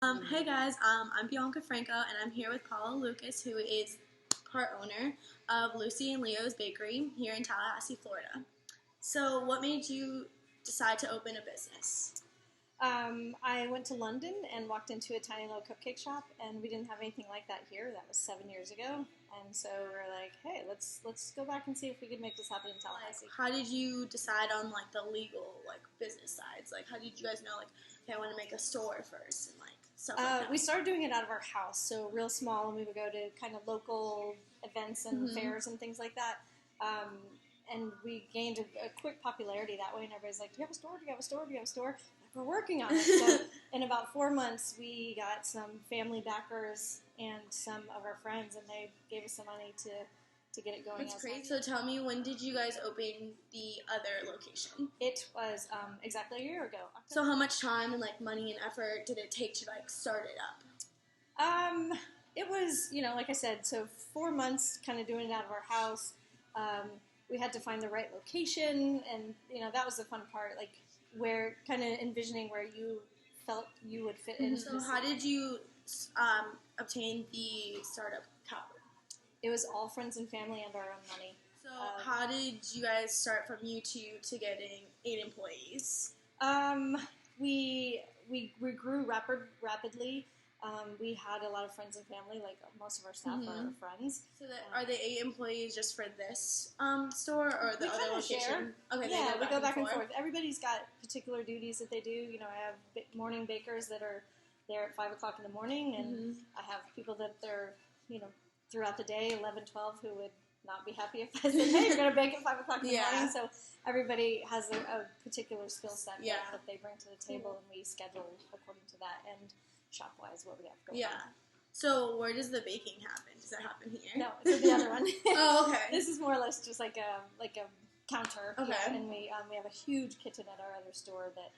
Hey guys, I'm Bianka Franco, and I'm here with Paula Lucas, who is part owner of Lucy and Leo's Bakery here in Tallahassee, Florida. So, what made you decide to open a business? I went to London and walked into a tiny little cupcake shop, and we didn't have anything like that here. That was 7 years ago, and so we're like, hey, let's go back and see if we could make this happen in Tallahassee. How did you decide on the legal business sides? How did you guys know okay, I want to make a store first and stuff like that? We started doing it out of our house, so real small, and we would go to kind of local events and fairs and things like that. And we gained a quick popularity that way, and everybody's like, do you have a store? Do you have a store? Do you have a store? We're working on it. So in about 4 months, we got some family backers and some of our friends, and they gave us some money to get it going. That's great. So tell me, when did you guys open the other location? It was exactly a year ago. So how much time and money and effort did it take to start it up? It was, like I said, so 4 months kind of doing it out of our house. We had to find the right location, and that was the fun part, where kind of envisioning where you felt you would fit in. So how did you obtain the startup capital? It was all friends and family and our own money. So how did you guys start from you two to getting 8 employees? We grew rapidly. We had a lot of friends and family. Most of our staff are friends. So are the 8 employees just for this store or the other location? Share. Okay, yeah, we go back and forth. Everybody's got particular duties that they do. I have morning bakers that are there at 5 o'clock in the morning, and I have people that they're throughout the day, 11, 12, who would not be happy if I said, hey, you're going to bake at 5 o'clock in the morning. So everybody has a particular skill set that they bring to the table, and we schedule according to that. And shop-wise, what we have going on. So where does the baking happen? Does that happen here? No, it's at the other one. Oh, okay. This is more or less just like a counter. Okay. Yeah, and we have a huge kitchen at our other store that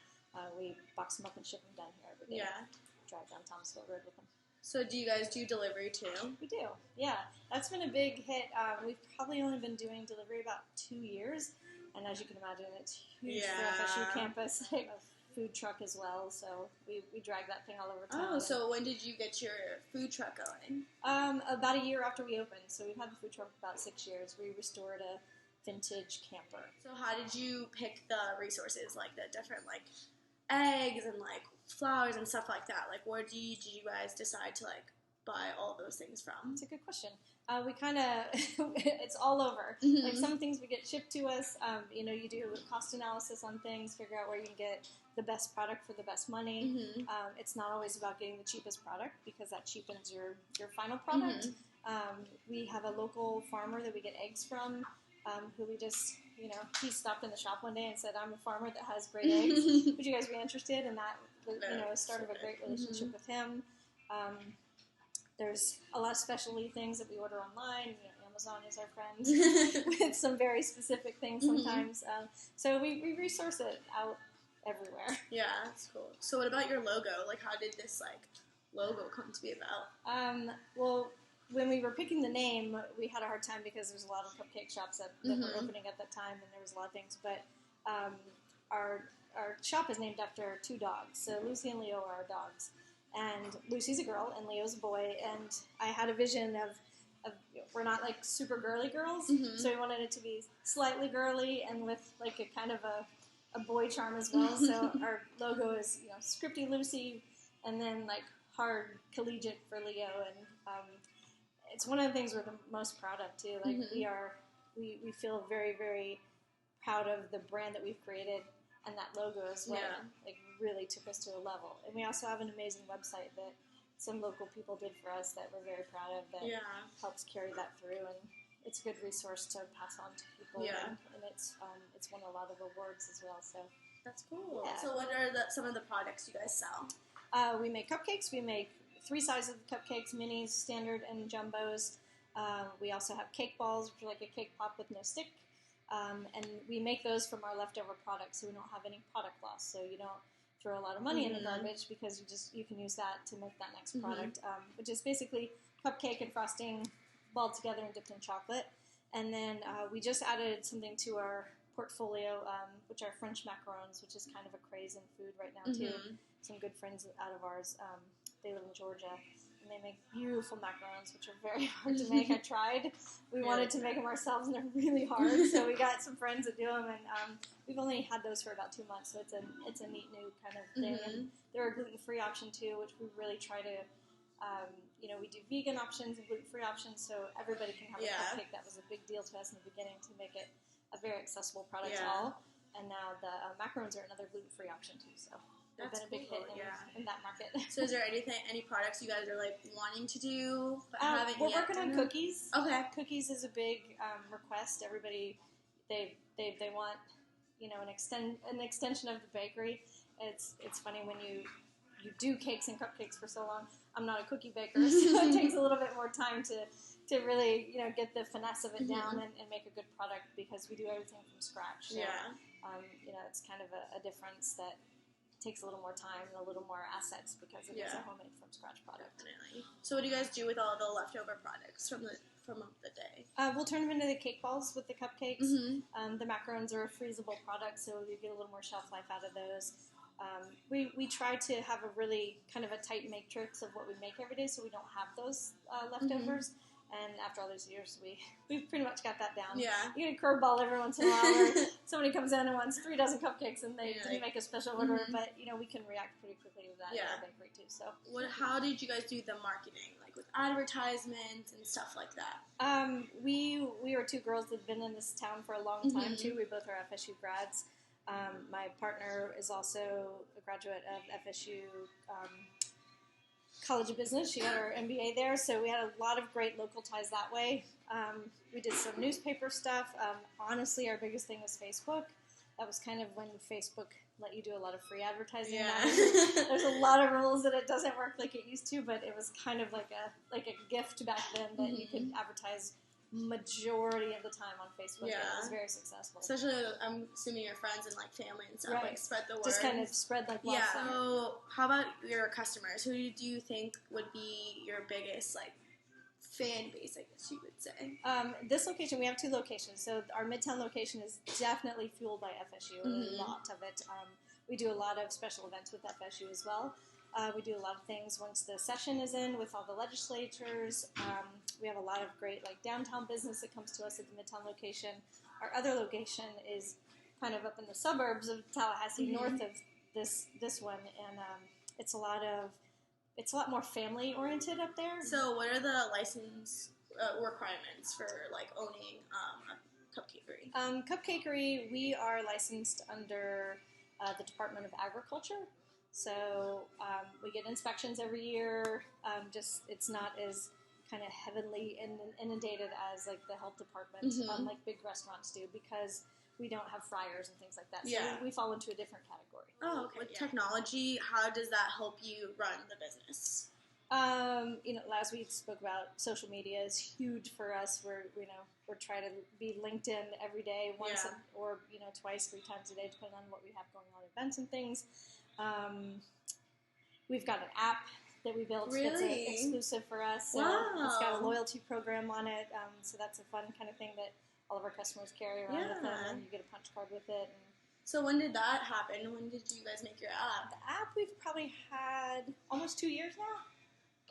we box them up and ship them down here every day. Yeah. Drive down Thomasville Road with them. So do you guys do delivery too? We do. Yeah, that's been a big hit. We've probably only been doing delivery about 2 years, and as you can imagine, it's huge for FSU campus. A food truck as well, so we drag that thing all over town. Oh, so when did you get your food truck going? About a year after we opened. So we've had the food truck for about 6 years. We restored a vintage camper. So how did you pick the resources, the different eggs and flowers and stuff like that? Where did you guys decide to buy all those things from? It's a good question. We kind of it's all over. Some things we get shipped to us. You do cost analysis on things, figure out where you can get the best product for the best money. It's not always about getting the cheapest product, because that cheapens your final product. We have a local farmer that we get eggs from, who we just, he stopped in the shop one day and said, I'm a farmer that has great eggs. Would you guys be interested? And that, started a great relationship with him. There's a lot of specialty things that we order online. Amazon is our friend with some very specific things sometimes. So we resource it out everywhere. Yeah, that's cool. So what about your logo? How did this logo come to be about? Well, when we were picking the name, we had a hard time because there's a lot of cupcake shops that were opening at that time, and there was a lot of things. But our shop is named after 2 dogs. So Lucy and Leo are our dogs. And Lucy's a girl and Leo's a boy. And I had a vision of we're not super girly girls, so we wanted it to be slightly girly and with a kind of a boy charm as well. So our logo is scripty Lucy, and then hard collegiate for Leo. And it's one of the things we're the most proud of too. We feel very, very proud of the brand that we've created. And that logo is what really took us to a level. And we also have an amazing website that some local people did for us that we're very proud of, that helps carry that through. And it's a good resource to pass on to people. And it's won a lot of awards as well. So that's cool. Yeah. So what are some of the products you guys sell? We make cupcakes. We make 3 sizes of cupcakes: minis, standard, and jumbos. We also have cake balls, which are like a cake pop with no stick. And we make those from our leftover products, so we don't have any product loss. So you don't throw a lot of money in the garbage, because you can use that to make that next product, which is basically cupcake and frosting balled together and dipped in chocolate. And then we just added something to our portfolio, which are French macarons, which is kind of a craze in food right now too. Some good friends out of ours They live in Georgia, and they make beautiful macarons, which are very hard to make. I tried. We wanted to make them ourselves, and they're really hard. So we got some friends that do them, and we've only had those for about 2 months. So it's a neat new kind of thing. And they're a gluten-free option too, which we really try to. We do vegan options and gluten-free options, so everybody can have a cupcake. That was a big deal to us in the beginning to make it a very accessible product to all. And now the macarons are another gluten-free option too. So they've been a big hit in that market. So is there any products you guys are like wanting to do but haven't we're yet? We're working on cookies. Okay, cookies is a big request. Everybody they want an extension of the bakery. It's funny when you do cakes and cupcakes for so long. I'm not a cookie baker, so it takes a little bit more time to really get the finesse of it down and make a good product, because we do everything from scratch. So, it's kind of a difference that takes a little more time and a little more assets because it is a homemade from scratch product. Definitely. So what do you guys do with all the leftover products from the day? We'll turn them into the cake balls with the cupcakes. The macarons are a freezable product, so you get a little more shelf life out of those. We try to have a really kind of a tight matrix of what we make every day, so we don't have those leftovers. And after all those years, we've pretty much got that down. Yeah. You get a curveball every once in a while where somebody comes in and wants 3 dozen cupcakes and they didn't make a special order, but we can react pretty quickly to that in our bakery too. So how did you guys do the marketing, like with advertisements and stuff like that? We are 2 girls that have been in this town for a long time too. We both are FSU grads. My partner is also a graduate of FSU College of Business. She got her MBA there, so we had a lot of great local ties that way. We did some newspaper stuff. Honestly, our biggest thing was Facebook. That was kind of when Facebook let you do a lot of free advertising. Yeah. There's a lot of rules that it doesn't work like it used to, but it was kind of like a gift back then that you could advertise majority of the time on Facebook. Yeah. It was very successful. Especially, I'm assuming your friends and like family and stuff, like spread the word. Just kind of spread like wildfire. Yeah. So, how about your customers? Who do you think would be your biggest like fan base, I guess you would say? This location, we have 2 locations. So our Midtown location is definitely fueled by FSU, a lot of it. We do a lot of special events with FSU as well. We do a lot of things once the session is in with all the legislatures. We have a lot of great downtown business that comes to us at the Midtown location. Our other location is kind of up in the suburbs of Tallahassee, north of this one, and it's a lot more family oriented up there. So what are the license requirements for owning a cupcakery? Cupcakery, we are licensed under the Department of Agriculture. So we get inspections every year. It's not as kind of heavily inundated as the health department, like big restaurants do, because we don't have fryers and things like that. So we fall into a different category. Oh, okay. With technology, how does that help you run the business? As we spoke about, social media is huge for us. We're trying to be LinkedIn every day, once or twice, 3 times a day, depending on what we have going on, events and things. We've got an app that we built that's exclusive for us. So it's got a loyalty program on it. So that's a fun kind of thing that all of our customers carry around with them, and you get a punch card with it. So when did that happen? When did you guys make your app? The app we've probably had almost 2 years now.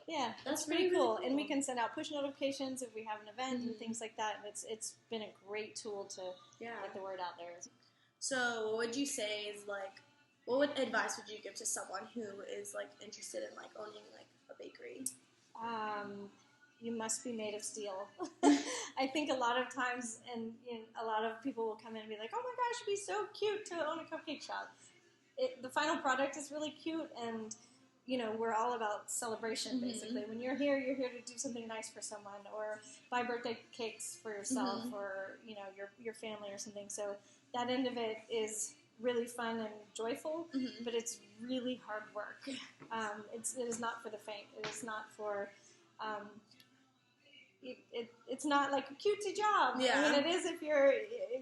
Yeah, that's pretty cool. Really cool. And we can send out push notifications if we have an event and things like that. And it's been a great tool to get the word out there. So what would you say is what advice would you give to someone who is interested in owning a bakery? You must be made of steel. I think a lot of times, and a lot of people will come in and be like, "Oh my gosh, it'd be so cute to own a cupcake shop." The final product is really cute, and we're all about celebration. Basically, when you're here to do something nice for someone, or buy birthday cakes for yourself, or your family or something. So that end of it is really fun and joyful, but it's really hard work. It is not for the faint. It is not for. It's not like a cutesy job. Yeah. I mean, it is if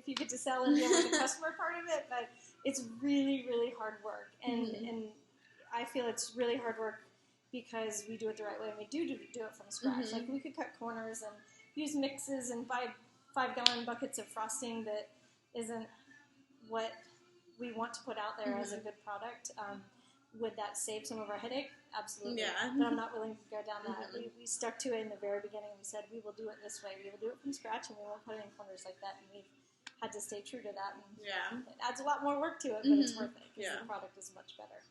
you get to sell and deal with the customer part of it, but it's really, really hard work. And I feel it's really hard work because we do it the right way, and we do it from scratch. We could cut corners and use mixes and buy 5-gallon buckets of frosting that isn't what we want to put out there as a good product. would that save some of our headache? Absolutely. Yeah. But I'm not willing to go down that. Mhm. We stuck to it in the very beginning. We said we will do it this way. We will do it from scratch, and we won't cut any corners like that. And we've had to stay true to that. And Yeah. it adds a lot more work to it, but it's Mhm. worth it because Yeah. the product is much better.